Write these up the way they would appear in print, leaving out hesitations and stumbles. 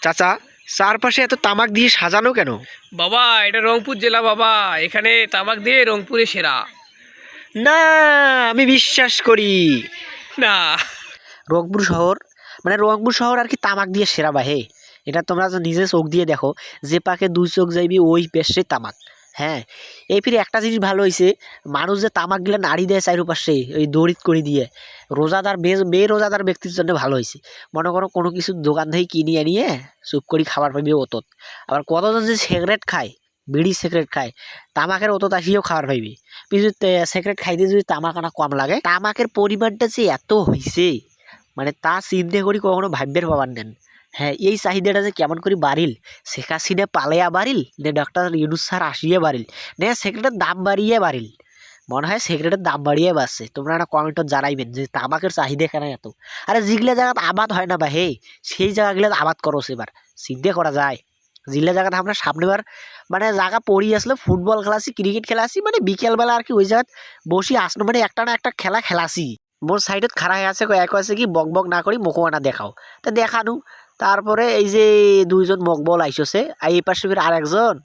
চাচা, চারপাশে এত তামাক দিয়ে সাজানো কেন? বাবা এটা রংপুর জেলা বাবা, এখানে তামাক দিয়ে রংপুরে সেরা। না, আমি বিশ্বাস করি। না। রংপুর শহর রংপুর শহর আর কি তামাক দিয়ে সেরা বাহে। এটা তোমরা তো নিজে চোখ দিয়ে দেখো, যে পাকে দুই চোখ যাইবি ওই পেশে তামাক। হ্যাঁ, এই ফিরে একটা জিনিস ভালো হয়েছে, মানুষ যে তামাক গিলা নাড়ি দেয় চারিপাশে ওই দড়িত করে দিয়ে, রোজাদার বেরোজাদার ব্যক্তির জন্য ভালো হয়েছে। মনে করো কোনো কিছু দোকান থেকে কিনে আনিয়ে চুপ করে খাবার পাবি অতত। আবার কতজন যে সিগারেট খায়, বিড়ি সিগারেট খায়, তামাকের অতত আসিও খাবার পাইবি। কিন্তু সিগারেট খাইতে যদি তামাক আনা কম লাগে, তামাকের পরিমাণটা যে এত হয়েছে তা চিন্তা করি কখনো ভাববের পাবার নেন। হ্যাঁ, এই চাহিদাটা যে কেমন করে বাড়িল, শেখ হাসিনা পালাইয়া বাড়িল নে ডক্টর ইউনূস স্যার আসিয়ে বাড়িল নে সিগারেটের দাম বাড়িয়ে বাড়িল? মনে হয় সিগারেটের দাম বাড়িয়ে বাড়ছে। তোমরা একটা কমেন্টত জানাইবেন যে তামাকের চাহিদা কেন এত। আরে যেগুলা জায়গাত আবাদ হয় না বা হে, সেই জায়গাগুলো আবাদ করো এবার। চিন্তা করা যায় যেগুলা জায়গাতে আমরা সামনেবার জায়গা পড়ি আসলে ফুটবল খেলাছি, ক্রিকেট খেলাছি, বিকেলবেলা আর কি ওই জায়গাত বসি আসলো, একটা না একটা খেলা খেলাছি। মোর সাইডত খাড়া হয়ে আছে, এক আছে কি বক বক না করি মুখো আনা দেখাও, তা দেখানু। তারপরে এই যে দুইজন মকবল আইসছে, এই পাশে ফির আর একজন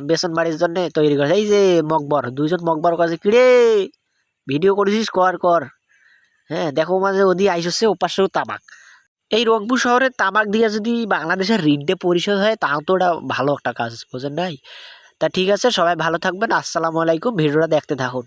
বেসন বাড়ির জন্য তৈরি করেছে। এই যে মকবর, দুইজন মকবর কাছে কিরে ভিডিও করেছিস, কর কর। হ্যাঁ, দেখো মাঝে ওদি আইসছে ওপাশেও তামাক। এই রংপুর শহরে তামাক দিয়ে যদি বাংলাদেশের ঋণটা পরিশোধ হয়, তাও তো ওটা ভালো একটা কাজ, বোঝেন নাই? তা ঠিক আছে, সবাই ভালো থাকবেন। আসসালামু আলাইকুম। ভিডিওটা দেখতে থাকুন।